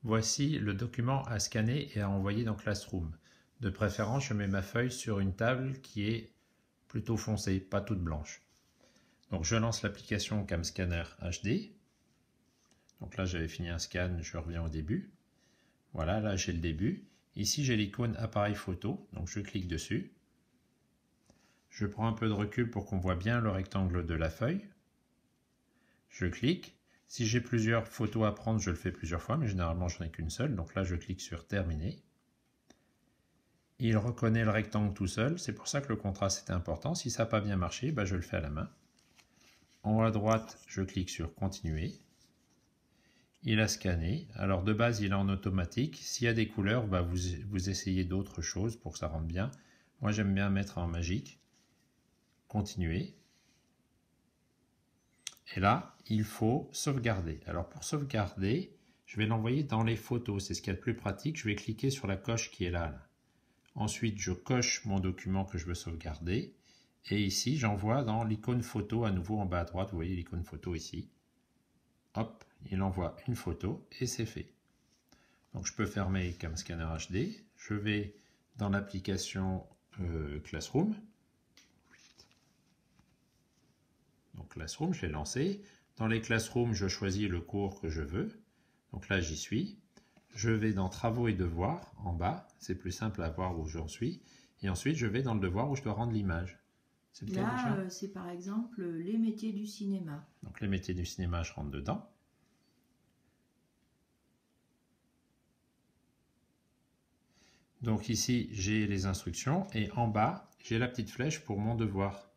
Voici le document à scanner et à envoyer dans Classroom. De préférence, je mets ma feuille sur une table qui est plutôt foncée, pas toute blanche. Donc je lance l'application CamScanner HD. Donc là j'avais fini un scan, je reviens au début. Voilà, là j'ai le début. Ici j'ai l'icône appareil photo, donc je clique dessus. Je prends un peu de recul pour qu'on voit bien le rectangle de la feuille. Je clique. Si j'ai plusieurs photos à prendre, je le fais plusieurs fois, mais généralement je n'en ai qu'une seule. Donc là je clique sur terminer. Il reconnaît le rectangle tout seul, c'est pour ça que le contraste est important. Si ça n'a pas bien marché, je le fais à la main. En haut à droite, je clique sur continuer. Il a scanné. Alors de base, il est en automatique. S'il y a des couleurs, vous essayez d'autres choses pour que ça rentre bien. Moi, j'aime bien mettre en magique. Continuer. Et là, il faut sauvegarder. Alors pour sauvegarder, je vais l'envoyer dans les photos. C'est ce qu'il y a de plus pratique. Je vais cliquer sur la coche qui est là. Ensuite, je coche mon document que je veux sauvegarder. Et ici, j'envoie dans l'icône photo à nouveau en bas à droite. Vous voyez l'icône photo ici. Hop, il envoie une photo et c'est fait. Donc je peux fermer CamScanner HD. Je vais dans l'application Classroom. Donc Classroom, je l'ai lancé. Dans les Classroom, je choisis le cours que je veux. Donc là, j'y suis. Je vais dans Travaux et Devoirs, en bas. C'est plus simple à voir où j'en suis. Et ensuite, je vais dans le devoir où je dois rendre l'image. Là, c'est par exemple les métiers du cinéma. Donc les métiers du cinéma, je rentre dedans. Donc ici, j'ai les instructions. Et en bas, j'ai la petite flèche pour mon devoir.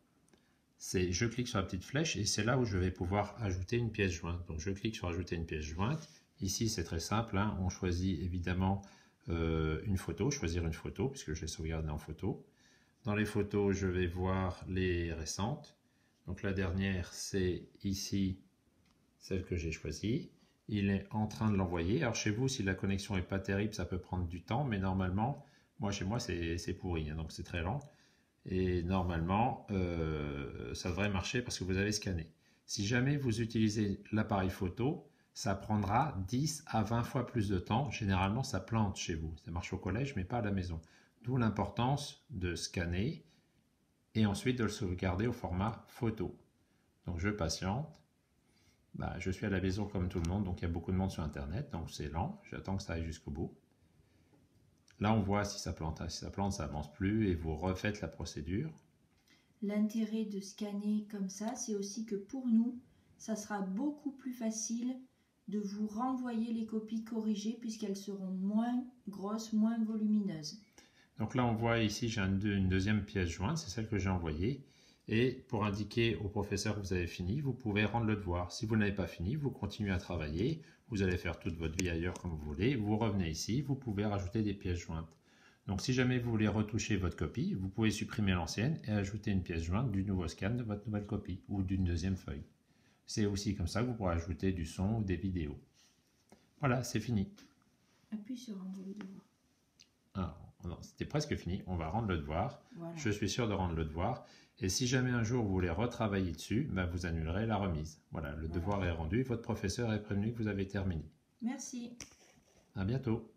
Je clique sur la petite flèche et c'est là où je vais pouvoir ajouter une pièce jointe. Donc je clique sur ajouter une pièce jointe. Ici c'est très simple, on choisit évidemment une photo, choisir une photo puisque je l'ai sauvegardé en photo. Dans les photos je vais voir les récentes. Donc la dernière c'est ici celle que j'ai choisie. Il est en train de l'envoyer. Alors chez vous si la connexion n'est pas terrible ça peut prendre du temps mais normalement chez moi c'est pourri donc c'est très lent. Et normalement, ça devrait marcher parce que vous avez scanné. Si jamais vous utilisez l'appareil photo, ça prendra 10 à 20 fois plus de temps. Généralement, ça plante chez vous. Ça marche au collège, mais pas à la maison. D'où l'importance de scanner et ensuite de le sauvegarder au format photo. Donc, je patiente. Je suis à la maison comme tout le monde, donc il y a beaucoup de monde sur Internet, donc c'est lent. J'attends que ça aille jusqu'au bout. Là, on voit si ça plante. Si ça plante, ça avance plus et vous refaites la procédure. L'intérêt de scanner comme ça, c'est aussi que pour nous, ça sera beaucoup plus facile de vous renvoyer les copies corrigées puisqu'elles seront moins grosses, moins volumineuses. Donc là, on voit ici, j'ai une deuxième pièce jointe, c'est celle que j'ai envoyée. Et pour indiquer au professeur que vous avez fini, vous pouvez rendre le devoir. Si vous n'avez pas fini, vous continuez à travailler. Vous allez faire toute votre vie ailleurs comme vous voulez. Vous revenez ici, vous pouvez rajouter des pièces jointes. Donc si jamais vous voulez retoucher votre copie, vous pouvez supprimer l'ancienne et ajouter une pièce jointe du nouveau scan de votre nouvelle copie ou d'une deuxième feuille. C'est aussi comme ça que vous pourrez ajouter du son ou des vidéos. Voilà, c'est fini. Appuie sur rendre le devoir. C'était presque fini, on va rendre le devoir. Voilà. Je suis sûr de rendre le devoir. Et si jamais un jour vous voulez retravailler dessus, vous annulerez la remise. Voilà, le devoir est rendu, votre professeur est prévenu que vous avez terminé. Merci. À bientôt.